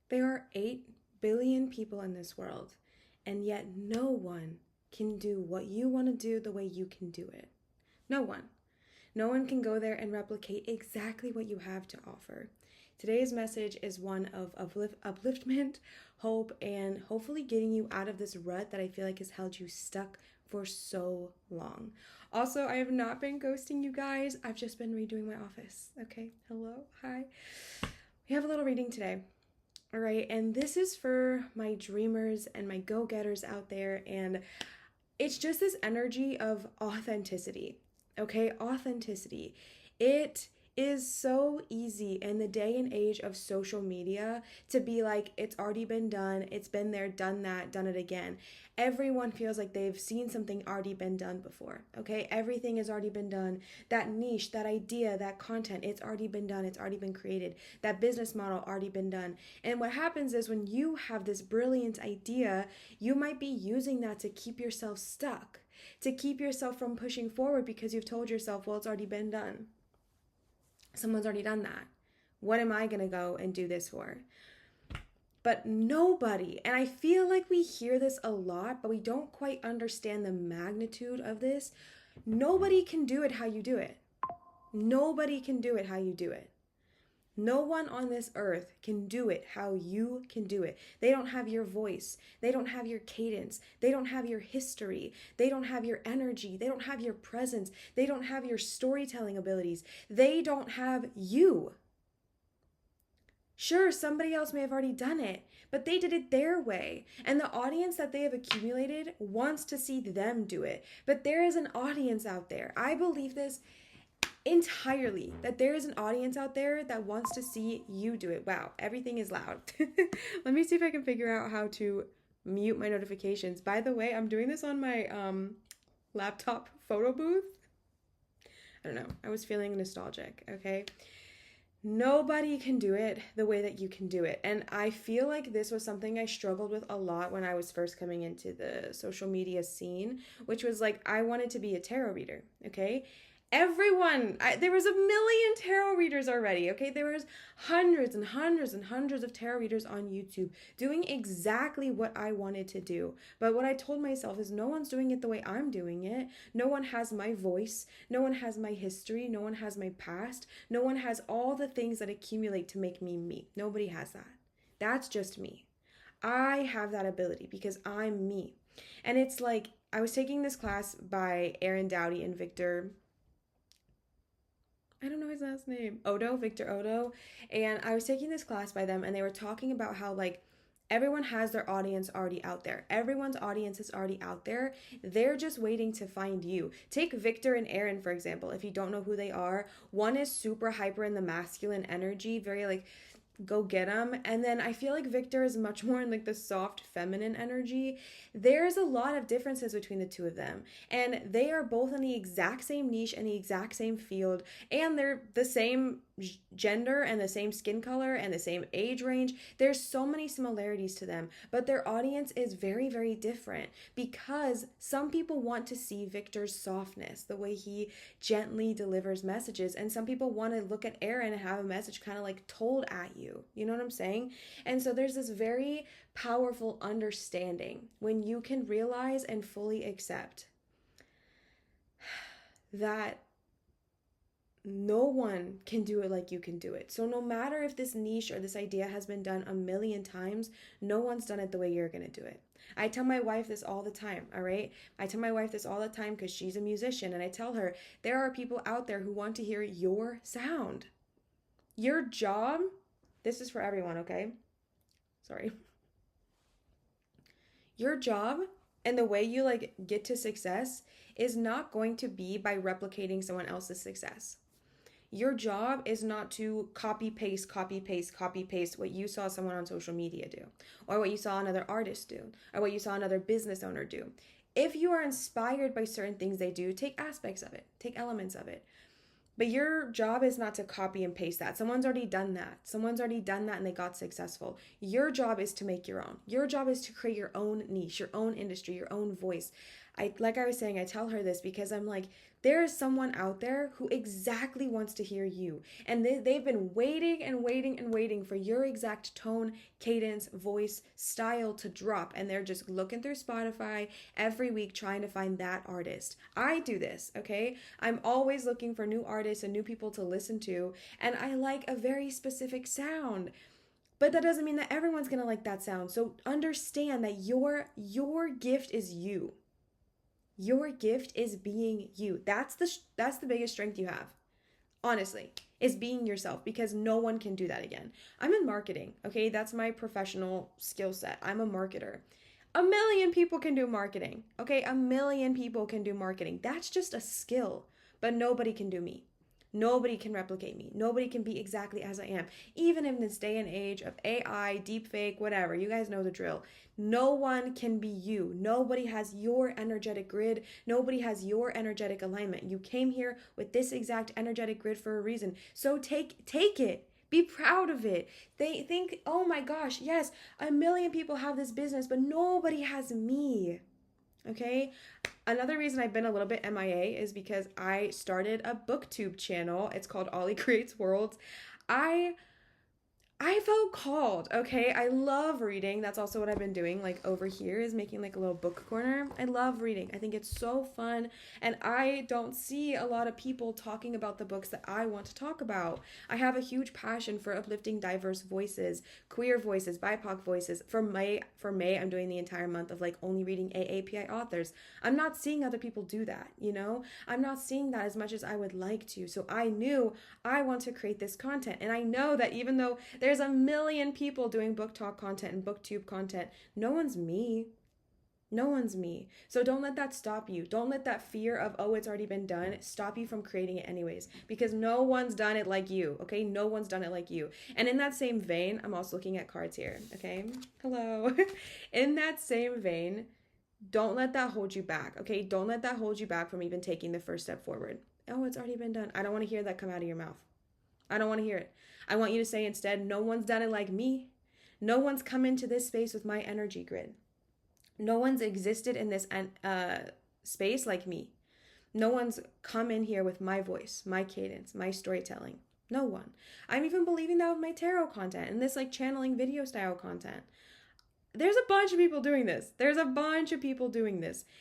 There are 8 billion people in this world, and yet no one can do what you want to do the way you can do it. No one. No one can go there and replicate exactly what you have to offer. Today's message is one of upliftment, hope, and hopefully getting you out of this rut that I feel like has held you stuck for so long. Also, I have not been ghosting you guys. I've just been redoing my office. Okay, hello, hi. We have a little reading today. All right, and this is for my dreamers and my go-getters out there, and it's just this energy of authenticity. Okay, authenticity. It is so easy in the day and age of social media to be like, it's already been done, it's been there, done that, done it again. Everyone feels like they've seen something already been done before, okay? Everything has already been done. That niche, that idea, that content, it's already been done, it's already been created. That business model already been done. And what happens is when you have this brilliant idea, you might be using that to keep yourself stuck, to keep yourself from pushing forward because you've told yourself, well, it's already been done. Someone's already done that. What am I going to go and do this for? But nobody, and I feel like we hear this a lot, but we don't quite understand the magnitude of this. Nobody can do it how you do it. Nobody can do it how you do it. No one on this earth can do it how you can do it. They don't have your voice. They don't have your cadence. They don't have your history. They don't have your energy. They don't have your presence. They don't have your storytelling abilities. They don't have you. Sure, somebody else may have already done it, but they did it their way. And the audience that they have accumulated wants to see them do it. But there is an audience out there. I believe this entirely, that there is an audience out there that wants to see you do it. Wow, everything is loud. Let me see if I can figure out how to mute my notifications. By the way, I'm doing this on my laptop photo booth. I don't know, I was feeling nostalgic, okay? Nobody can do it the way that you can do it. And I feel like this was something I struggled with a lot when I was first coming into the social media scene, which was like, I wanted to be a tarot reader, okay? There was a million tarot readers already, okay? There was hundreds and hundreds and hundreds of tarot readers on YouTube doing exactly what I wanted to do. But what I told myself is no one's doing it the way I'm doing it. No one has my voice. No one has my history. No one has my past. No one has all the things that accumulate to make me me. Nobody has that. That's just me. I have that ability because I'm me. And it's like, I was taking this class by Aaron Doughty and Victor, I don't know his last name, Victor Odo. And I was taking this class by them and they were talking about how like everyone has their audience already out there. Everyone's audience is already out there. They're just waiting to find you. Take Victor and Aaron, for example. If you don't know who they are, one is super hyper in the masculine energy, very like go get them. And then I feel like Victor is much more in like the soft feminine energy. There's a lot of differences between the two of them. And they are both in the exact same niche and the exact same field. And they're the same gender and the same skin color and the same age range. There's so many similarities to them, but their audience is very, very different because some people want to see Victor's softness, the way he gently delivers messages, and some people want to look at Aaron and have a message kind of like told at you. You know what I'm saying? And so there's this very powerful understanding when you can realize and fully accept that no one can do it like you can do it. So no matter if this niche or this idea has been done a million times, no one's done it the way you're going to do it. I tell my wife this all the time, all right? I tell my wife this all the time because she's a musician, and I tell her there are people out there who want to hear your sound. Your job, this is for everyone, okay? Sorry. Your job and the way you like get to success is not going to be by replicating someone else's success. Your job is not to copy paste what you saw someone on social media do, or what you saw another artist do, or what you saw another business owner do. If you are inspired by certain things they do, take aspects of it, take elements of it. But your job is not to copy and paste that. Someone's already done that. And they got successful. Your job is to make your own. Your job is to create your own niche, your own industry, your own voice. like I was saying, I tell her this because I'm like, there is someone out there who exactly wants to hear you. And they've been waiting and waiting and waiting for your exact tone, cadence, voice, style to drop. And they're just looking through Spotify every week trying to find that artist. I do this, okay? I'm always looking for new artists and new people to listen to. And I like a very specific sound. But that doesn't mean that everyone's gonna like that sound. So understand that your gift is you. Your gift is being you. That's the biggest strength you have. Honestly, is being yourself, because no one can do that again. I'm in marketing, okay? That's my professional skill set. I'm a marketer. 1,000,000 people can do marketing, okay? 1,000,000 people can do marketing. That's just a skill, but nobody can do me. Nobody can replicate me. Nobody can be exactly as I am. Even in this day and age of AI, deepfake, whatever, you guys know the drill. No one can be you. Nobody has your energetic grid. Nobody has your energetic alignment. You came here with this exact energetic grid for a reason. So take it. Be proud of it. They think, oh my gosh, yes, 1,000,000 people have this business, but nobody has me. Okay? Another reason I've been a little bit MIA is because I started a booktube channel. It's called olicreatesworlds. I felt called, okay? I love reading. That's also what I've been doing, like over here, is making like a little book corner. I love reading. I think it's so fun, and I don't see a lot of people talking about the books that I want to talk about. I have a huge passion for uplifting diverse voices, queer voices, BIPOC voices. For May, I'm doing the entire month of like only reading AAPI authors. I'm not seeing other people do that, you know? I'm not seeing that as much as I would like to. So I knew I want to create this content, and I know that even though there's 1,000,000 people doing book talk content and booktube content, no one's me. No one's me. So don't let that stop you. Don't let that fear of, oh, it's already been done, stop you from creating it anyways. Because no one's done it like you, okay? No one's done it like you. And in that same vein, I'm also looking at cards here, okay? Hello. In that same vein, don't let that hold you back, okay? Don't let that hold you back from even taking the first step forward. Oh, it's already been done. I don't want to hear that come out of your mouth. I don't want to hear it. I want you to say instead, no one's done it like me. No one's come into this space with my energy grid. No one's existed in this space like me. No one's come in here with my voice, my cadence, my storytelling. No one. I'm even believing that with my tarot content and this like channeling video style content. There's a bunch of people doing this.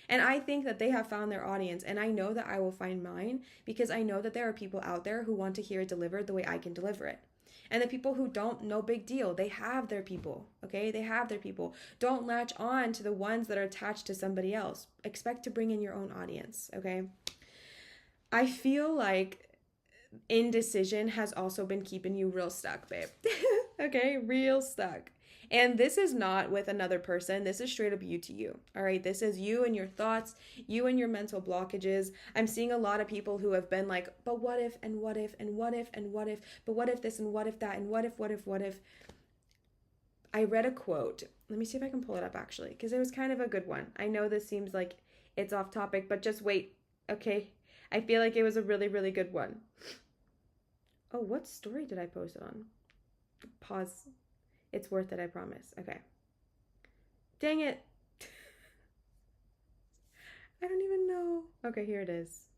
And I think that they have found their audience, and I know that I will find mine, because I know that there are people out there who want to hear it delivered the way I can deliver it. And the people who don't, no big deal. They have their people, okay? They have their people. Don't latch on to the ones that are attached to somebody else. Expect to bring in your own audience, okay? I feel like indecision has also been keeping you real stuck, babe. Okay? Real stuck. And this is not with another person. This is straight up you to you. All right. This is you and your thoughts, you and your mental blockages. I'm seeing a lot of people who have been like, but what if, and what if, and what if, and what if, but what if this, and what if that, and what if. I read a quote. Let me see if I can pull it up actually, because it was kind of a good one. I know this seems like it's off topic, but just wait. Okay. I feel like it was a really, really good one. Oh, what story did I post it on? Pause. It's worth it, I promise. Okay. Dang it. I don't even know. Okay, here it is.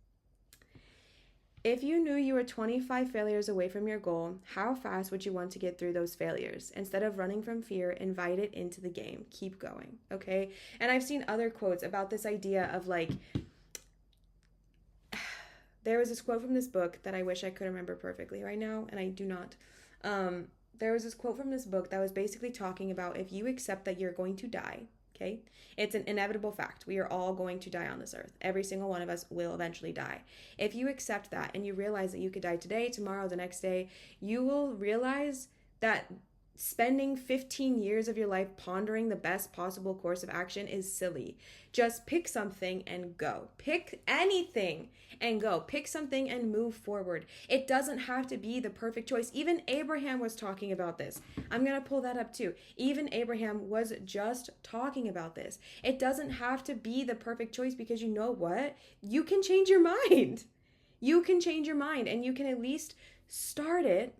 If you knew you were 25 failures away from your goal, how fast would you want to get through those failures? Instead of running from fear, invite it into the game. Keep going, okay? And I've seen other quotes about this idea of like, there was this quote from this book that I wish I could remember perfectly right now, and I do not. There was this quote from this book that was basically talking about if you accept that you're going to die, okay? It's an inevitable fact. We are all going to die on this earth. Every single one of us will eventually die. If you accept that and you realize that you could die today, tomorrow, the next day, you will realize that spending 15 years of your life pondering the best possible course of action is silly. Just pick something and go. Pick anything and go. Pick something and move forward. It doesn't have to be the perfect choice. Even Abraham was talking about this. I'm going to pull that up too. Even Abraham was just talking about this. It doesn't have to be the perfect choice, because you know what? You can change your mind. You can change your mind, and you can at least start it.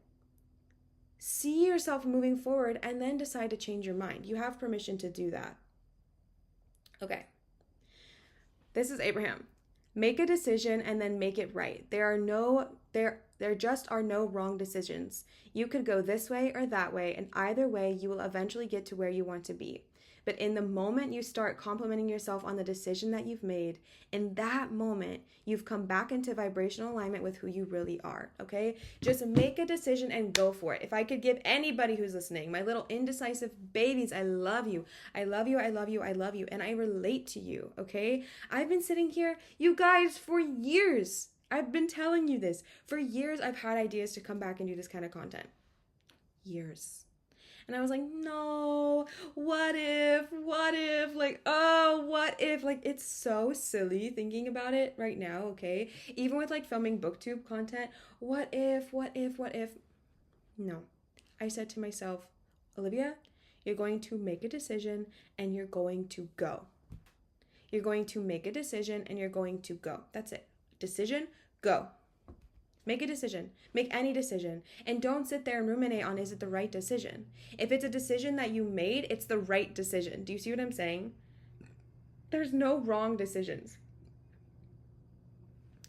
See yourself moving forward and then decide to change your mind. You have permission to do that. Okay. This is Abraham. Make a decision and then make it right. There just are no wrong decisions. You could go this way or that way, and either way, you will eventually get to where you want to be. But in the moment you start complimenting yourself on the decision that you've made, in that moment, you've come back into vibrational alignment with who you really are, okay? Just make a decision and go for it. If I could give anybody who's listening, my little indecisive babies, I love you. I love you, I love you, I love you, and I relate to you, okay? I've been sitting here, you guys, for years. I've been telling you this. For years, I've had ideas to come back and do this kind of content. Years. And I was like, no, what if, like, oh, what if, like, it's so silly thinking about it right now, okay? Even with, like, filming booktube content, what if? No. I said to myself, Olivia, you're going to make a decision and you're going to go. You're going to make a decision and you're going to go. That's it. Decision, go. Make a decision. Make any decision. And don't sit there and ruminate on, is it the right decision? If it's a decision that you made, it's the right decision. Do you see what I'm saying? There's no wrong decisions.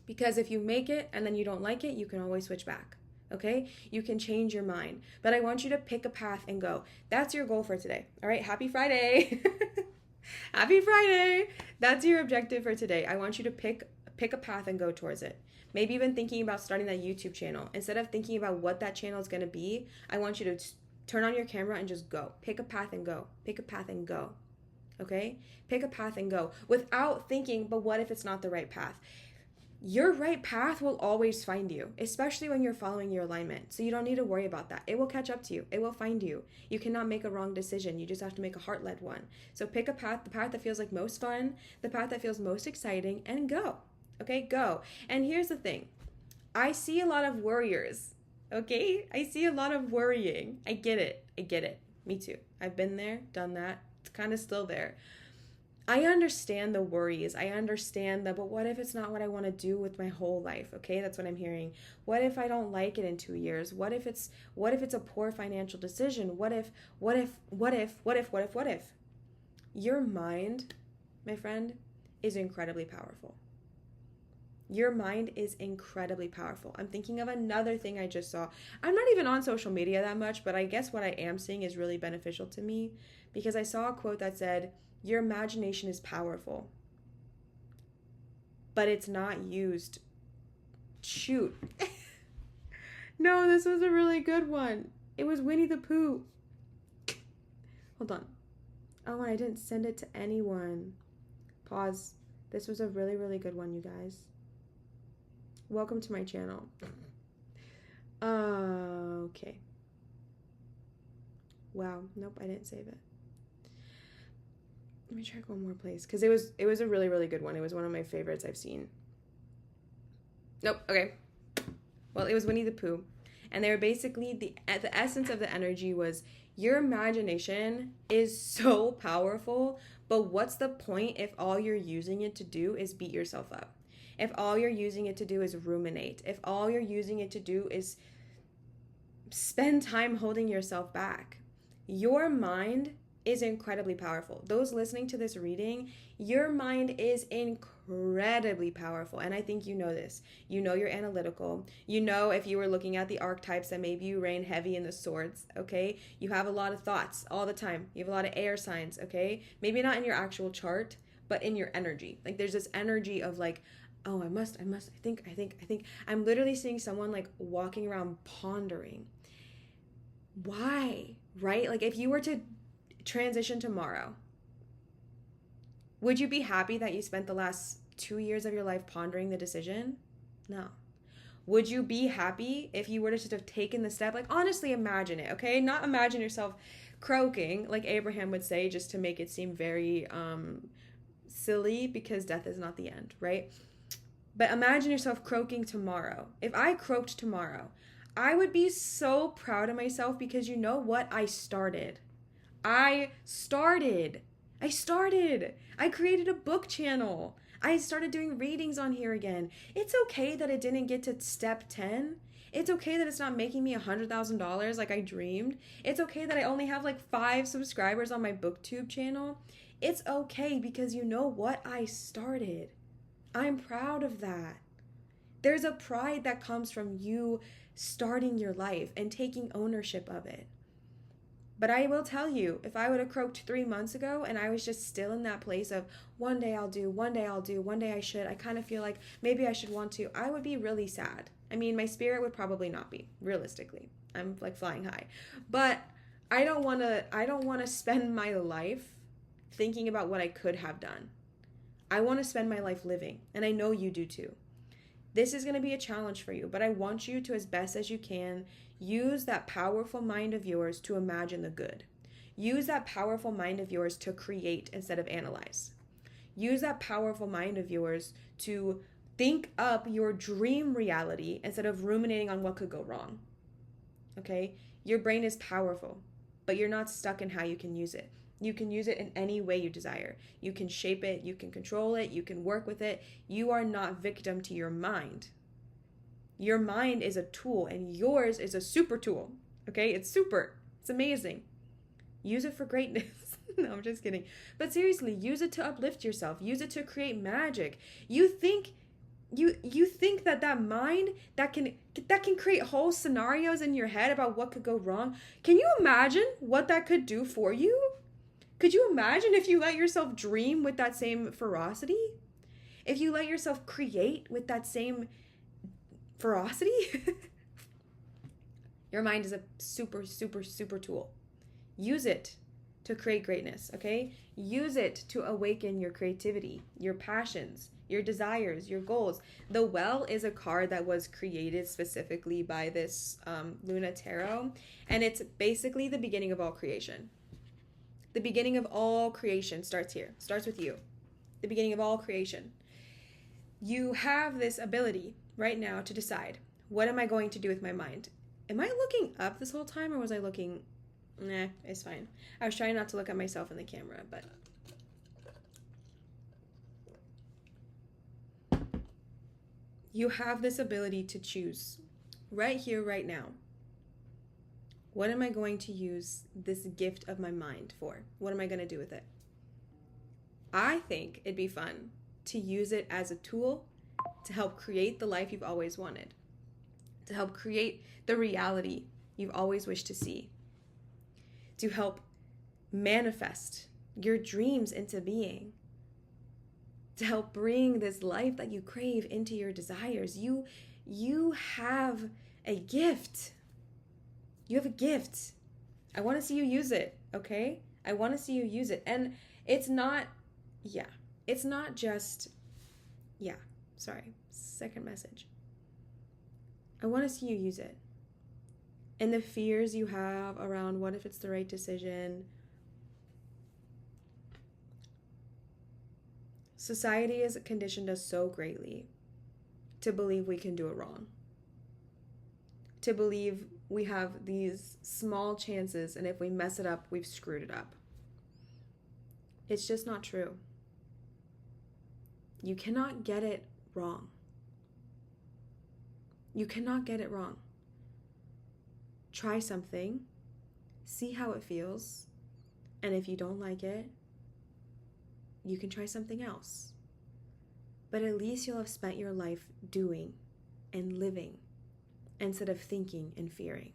Because if you make it and then you don't like it, you can always switch back. Okay? You can change your mind. But I want you to pick a path and go. That's your goal for today. All right? Happy Friday. Happy Friday. That's your objective for today. I want you to pick a path and go towards it. Maybe even thinking about starting that YouTube channel. Instead of thinking about what that channel is going to be, I want you to turn on your camera and just go. Pick a path and go. Pick a path and go. Okay? Pick a path and go. Without thinking, but what if it's not the right path? Your right path will always find you, especially when you're following your alignment. So you don't need to worry about that. It will catch up to you. It will find you. You cannot make a wrong decision. You just have to make a heart-led one. So pick a path, the path that feels like most fun, the path that feels most exciting, and go. Okay, go. And here's the thing. I see a lot of worriers, okay? I see a lot of worrying. I get it. Me too. I've been there, done that. It's kind of still there. I understand the worries. I understand that, but what if it's not what I want to do with my whole life? Okay, that's what I'm hearing. What if I don't like it in 2 years? What if it's a poor financial decision? What if? Your mind, my friend, is incredibly powerful. Your mind is incredibly powerful. I'm thinking of another thing I just saw. I'm not even on social media that much, but I guess what I am seeing is really beneficial to me because I saw a quote that said, your imagination is powerful, but it's not used. Shoot. No, this was a really good one. It was Winnie the Pooh. Hold on. Oh, I didn't send it to anyone. Pause. This was a really, really good one, you guys. Welcome to my channel. Okay. Wow. Nope, I didn't save it. Let me check one more place because it was a really, really good one. It was one of my favorites I've seen. Nope. Okay. Well, it was Winnie the Pooh, and they were basically the essence of the energy was your imagination is so powerful, but what's the point if all you're using it to do is beat yourself up? If all you're using it to do is ruminate, if all you're using it to do is spend time holding yourself back, your mind is incredibly powerful. Those listening to this reading, your mind is incredibly powerful. And I think you know this. You know you're analytical. You know if you were looking at the archetypes that maybe you reign heavy in the swords, okay? You have a lot of thoughts all the time. You have a lot of air signs, okay? Maybe not in your actual chart, but in your energy. Like there's this energy of like, oh, I think. I'm literally seeing someone like walking around pondering. Why? Right? Like if you were to transition tomorrow, would you be happy that you spent the last 2 years of your life pondering the decision? No. Would you be happy if you were to just have taken the step? Like honestly, imagine it, okay? Not imagine yourself croaking, like Abraham would say, just to make it seem very silly because death is not the end, right? But imagine yourself croaking tomorrow. If I croaked tomorrow, I would be so proud of myself because you know what? I started. I created a book channel. I started doing readings on here again. It's okay that it didn't get to step 10. It's okay that it's not making me $100,000 like I dreamed. It's okay that I only have like 5 subscribers on my booktube channel. It's okay because you know what? I started. I'm proud of that. There's a pride that comes from you starting your life and taking ownership of it. But I will tell you, if I would have croaked 3 months ago and I was just still in that place of one day I'll do, one day I'll do, one day I should, I kind of feel like maybe I should want to, I would be really sad. I mean, my spirit would probably not be, realistically. I'm like flying high. But I don't want to spend my life thinking about what I could have done. I want to spend my life living, and I know you do too. This is going to be a challenge for you, but I want you to, as best as you can, use that powerful mind of yours to imagine the good. Use that powerful mind of yours to create instead of analyze. Use that powerful mind of yours to think up your dream reality instead of ruminating on what could go wrong. Okay? Your brain is powerful, but you're not stuck in how you can use it. You can use it in any way you desire. You can shape it, you can control it, you can work with it. You are not victim to your mind. Your mind is a tool, and yours is a super tool. Okay? It's super. It's amazing. Use it for greatness. No, I'm just kidding. But seriously, use it to uplift yourself. Use it to create magic. You think that mind that can create whole scenarios in your head about what could go wrong. Can you imagine what that could do for you? Could you imagine if you let yourself dream with that same ferocity? If you let yourself create with that same ferocity? Your mind is a super, super, super tool. Use it to create greatness, okay? Use it to awaken your creativity, your passions, your desires, your goals. The Well is a card that was created specifically by this Luna Tarot, and it's basically the beginning of all creation. The beginning of all creation starts here, starts with you. The beginning of all creation. You have this ability right now to decide, what am I going to do with my mind? Am I looking up this whole time, or was I looking... Nah, it's fine. I was trying not to look at myself in the camera, but... You have this ability to choose right here, right now. What am I going to use this gift of my mind for? What am I going to do with it? I think it'd be fun to use it as a tool to help create the life you've always wanted, to help create the reality you've always wished to see, to help manifest your dreams into being, to help bring this life that you crave into your desires. You have a gift. You have a gift. I want to see you use it, okay? I want to see you use it. And it's not just, second message. I want to see you use it. And the fears you have around what if it's the right decision. Society has conditioned us so greatly to believe we can do it wrong. To believe we have these small chances, and if we mess it up, we've screwed it up. It's just not true. You cannot get it wrong. You cannot get it wrong. Try something, see how it feels, and if you don't like it, you can try something else. But at least you'll have spent your life doing and living instead of thinking and fearing.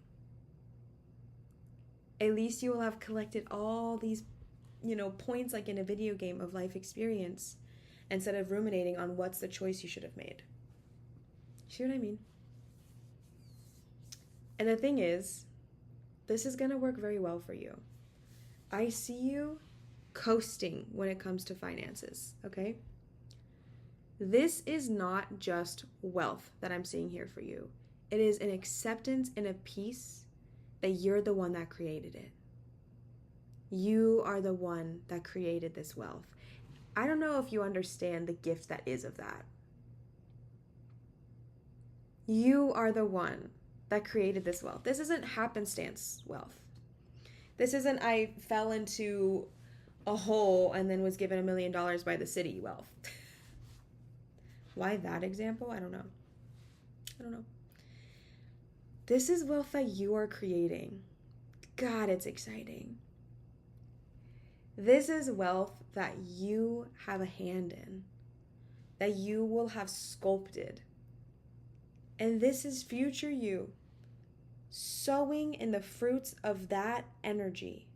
At least you will have collected all these, points like in a video game of life experience instead of ruminating on what's the choice you should have made. See what I mean? And the thing is, this is going to work very well for you. I see you coasting when it comes to finances, okay? This is not just wealth that I'm seeing here for you. It is an acceptance and a peace that you're the one that created it. You are the one that created this wealth. I don't know if you understand the gift that is of that. You are the one that created this wealth. This isn't happenstance wealth. This isn't I fell into a hole and then was given $1 million by the city wealth. Why that example? I don't know. This is wealth that you are creating. God, it's exciting. This is wealth that you have a hand in. that you will have sculpted. And this is future you sowing in the fruits of that energy.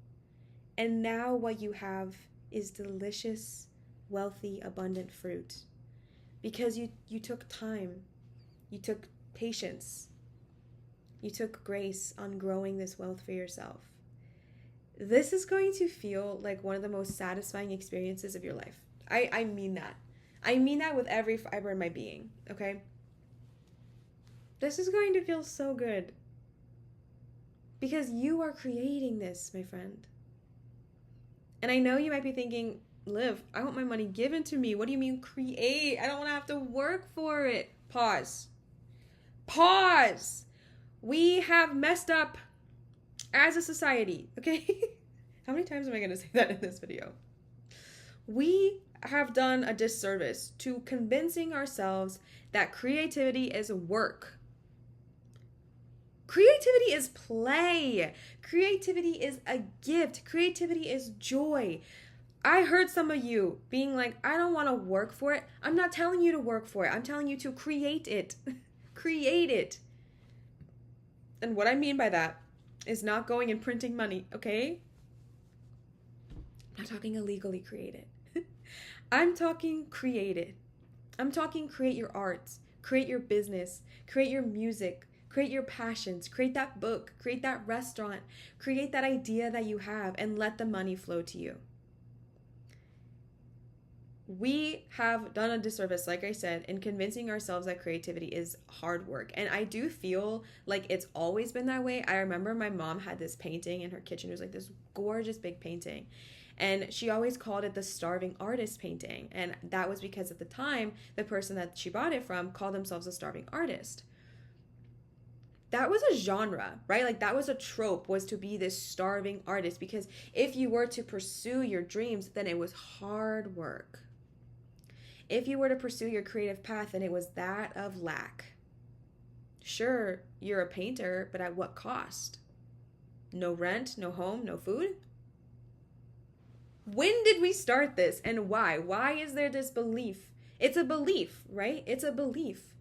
And now what you have is delicious, wealthy, abundant fruit. Because you took time, you took patience, you took grace on growing this wealth for yourself. This is going to feel like one of the most satisfying experiences of your life. I mean that. I mean that with every fiber in my being, okay? This is going to feel so good. Because you are creating this, my friend. And I know you might be thinking, Liv, I want my money given to me. What do you mean create? I don't want to have to work for it. Pause. We have messed up as a society, okay? How many times am I going to say that in this video? We have done a disservice to convincing ourselves that creativity is work. Creativity is play. Creativity is a gift. Creativity is joy. I heard some of you being like, I don't want to work for it. I'm not telling you to work for it. I'm telling you to create it. Create it. And what I mean by that is not going and printing money, okay? I'm not talking illegally create it. I'm talking create it. I'm talking create your art, create your business, create your music, create your passions, create that book, create that restaurant, create that idea that you have, and let the money flow to you. We have done a disservice, like I said, in convincing ourselves that creativity is hard work. And I do feel like it's always been that way. I remember my mom had this painting in her kitchen. It was like this gorgeous big painting. And she always called it the starving artist painting. And that was because at the time, the person that she bought it from called themselves a starving artist. That was a genre, right? Like that was a trope, was to be this starving artist. Because if you were to pursue your dreams, then it was hard work. If you were to pursue your creative path, then it was that of lack. Sure, you're a painter, but at what cost? No rent, no home, no food? When did we start this and why? Why is there this belief? It's a belief, right? It's a belief.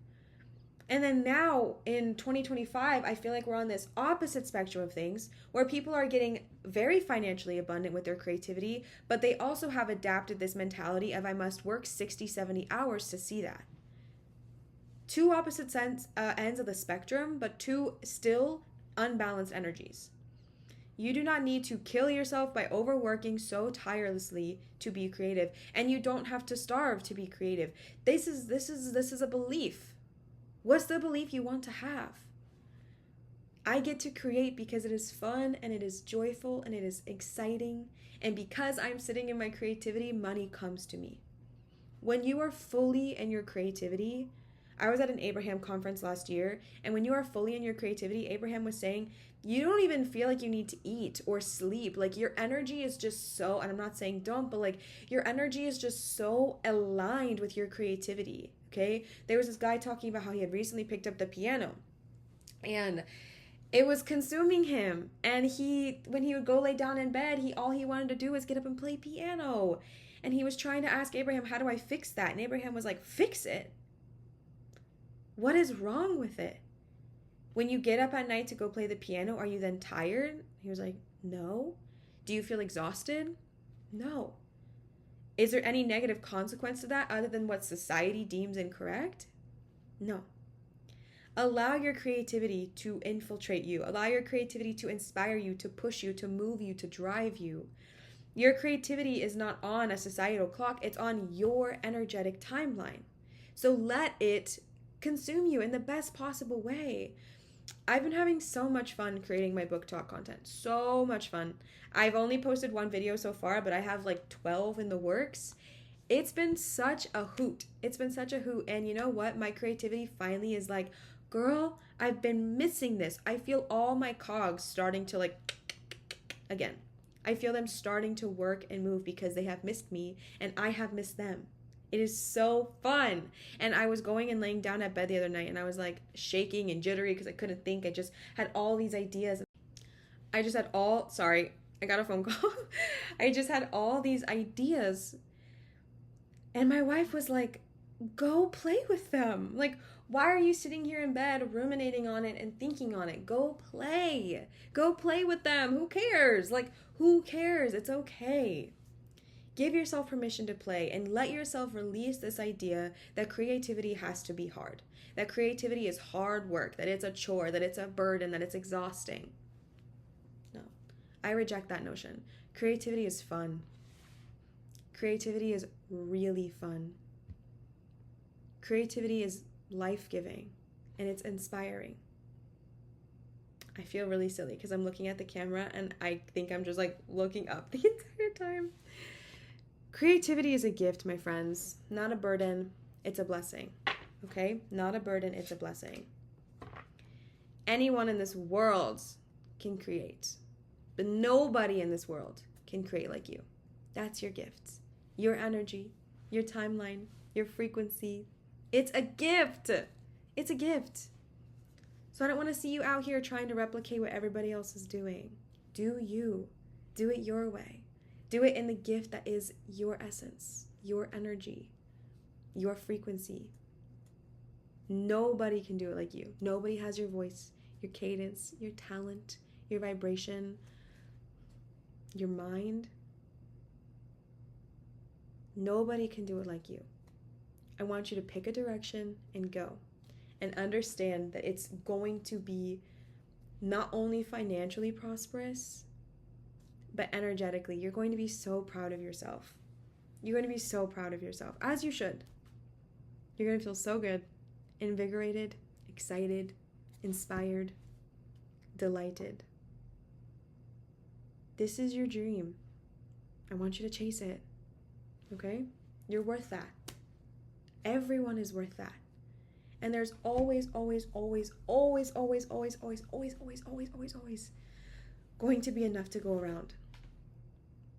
And then now in 2025, I feel like we're on this opposite spectrum of things where people are getting very financially abundant with their creativity, but they also have adapted this mentality of I must work 60, 70 hours to see that. Two opposite ends of the spectrum, but two still unbalanced energies. You do not need to kill yourself by overworking so tirelessly to be creative, and you don't have to starve to be creative. This is a belief. What's the belief you want to have? I get to create because it is fun and it is joyful and it is exciting. And because I'm sitting in my creativity, money comes to me. When you are fully in your creativity, I was at an Abraham conference last year, and when you are fully in your creativity, Abraham was saying, you don't even feel like you need to eat or sleep. Like your energy is just so, and I'm not saying don't, but like your energy is just so aligned with your creativity. Okay, there was this guy talking about how he had recently picked up the piano and it was consuming him, and when he would go lay down in bed, all he wanted to do was get up and play piano. And he was trying to ask Abraham, how do I fix that? And Abraham was like, fix it? What is wrong with it? When you get up at night to go play the piano, are you then tired? He was like, no. Do you feel exhausted? No. Is there any negative consequence to that other than what society deems incorrect? No. Allow your creativity to infiltrate you. Allow your creativity to inspire you, to push you, to move you, to drive you. Your creativity is not on a societal clock. It's on your energetic timeline. So let it consume you in the best possible way. I've been having so much fun creating my book talk content. So much fun. I've only posted one video so far, but I have like 12 in the works. It's been such a hoot. It's been such a hoot. And you know what? My creativity finally is like, girl, I've been missing this. I feel all my cogs starting to like again. I feel them starting to work and move because they have missed me and I have missed them. It is so fun. And I was going and laying down at bed the other night and I was like shaking and jittery because I couldn't think. I just had all these ideas. Sorry, I got a phone call. I just had all these ideas. And my wife was like, go play with them. Like, why are you sitting here in bed ruminating on it and thinking on it? Go play. Go play with them. Who cares? Like, who cares? It's okay. Give yourself permission to play and let yourself release this idea that creativity has to be hard. That creativity is hard work, that it's a chore, that it's a burden, that it's exhausting. No, I reject that notion. Creativity is fun. Creativity is really fun. Creativity is life-giving and it's inspiring. I feel really silly because I'm looking at the camera and I think I'm just like looking up the entire time. Creativity is a gift, my friends, not a burden. It's a blessing, okay? Not a burden, it's a blessing. Anyone in this world can create, but nobody in this world can create like you. That's your gift. Your energy, your timeline, your frequency. It's a gift. It's a gift. So I don't want to see you out here trying to replicate what everybody else is doing. Do you. Do it your way. Do it in the gift that is your essence, your energy, your frequency. Nobody can do it like you. Nobody has your voice, your cadence, your talent, your vibration, your mind. Nobody can do it like you. I want you to pick a direction and go, and understand that it's going to be not only financially prosperous, but energetically. You're going to be so proud of yourself. You're going to be so proud of yourself, as you should. You're going to feel so good, invigorated, excited, inspired, delighted. This is your dream. I want you to chase it, okay? You're worth that. Everyone is worth that. And there's always, always, always, always, always, always, always, always, always, always, always, always going to be enough to go around.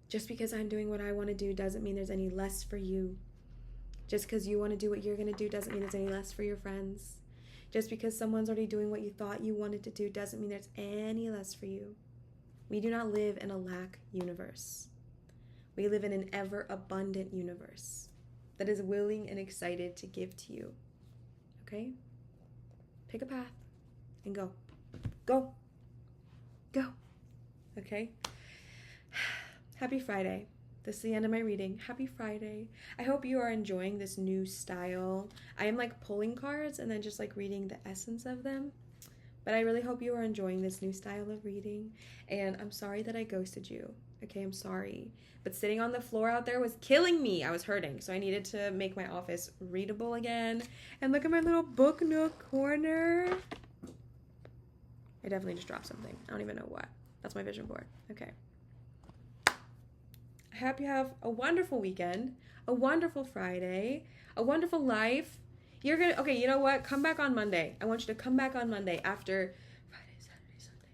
Just because I'm doing what I want to do doesn't mean there's any less for you. Just because you want to do what you're going to do doesn't mean there's any less for your friends. Just because someone's already doing what you thought you wanted to do doesn't mean there's any less for you. We do not live in a lack universe. We live in an ever-abundant universe that is willing and excited to give to you. Okay? Pick a path and go. Go. Go. Okay? Happy Friday. This is the end of my reading. Happy Friday. I hope you are enjoying this new style. I am like pulling cards and then just like reading the essence of them. But I really hope you are enjoying this new style of reading. And I'm sorry that I ghosted you. Okay, I'm sorry. But sitting on the floor out there was killing me. I was hurting. So I needed to make my office readable again. And look at my little book nook corner. I definitely just dropped something. I don't even know what. That's my vision board. Okay. I hope you have a wonderful weekend, a wonderful Friday, a wonderful life. You're going to, okay, you know what? Come back on Monday. I want you to come back on Monday after Friday, Saturday, Sunday.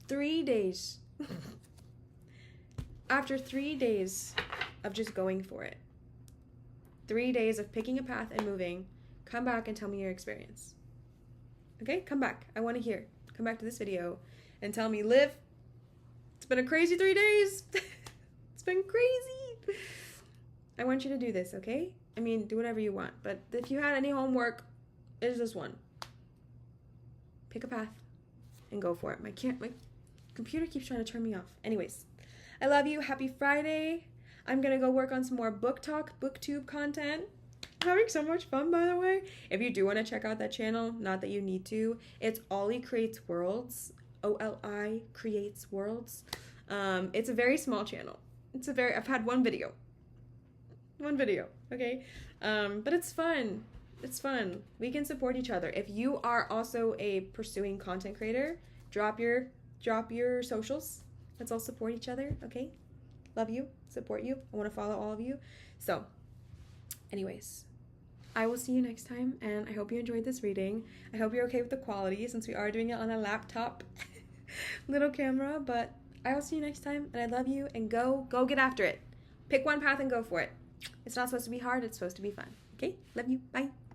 3 days. After 3 days of just going for it. 3 days of picking a path and moving. Come back and tell me your experience. Okay? Come back. I want to hear. Come back to this video and tell me, Liv, it's been a crazy 3 days. It's been crazy. I want you to do this, okay? I mean, do whatever you want. But if you had any homework, it is this one. Pick a path and go for it. My computer keeps trying to turn me off. Anyways, I love you. Happy Friday. I'm going to go work on some more book talk, booktube content. I'm having so much fun, by the way. If you do want to check out that channel, not that you need to, it's olicreatesworlds. O-L-I creates worlds. It's a very small channel. I've had one video, okay? But it's fun. It's fun. We can support each other. If you are also a pursuing content creator, drop your socials. Let's all support each other, okay? Love you, support you. I want to follow all of you. So, anyways, I will see you next time, and I hope you enjoyed this reading. I hope you're okay with the quality, since we are doing it on a laptop little camera, but I will see you next time, and I love you, and go get after it. Pick one path and go for it. It's not supposed to be hard, it's supposed to be fun. Okay? Love you. Bye.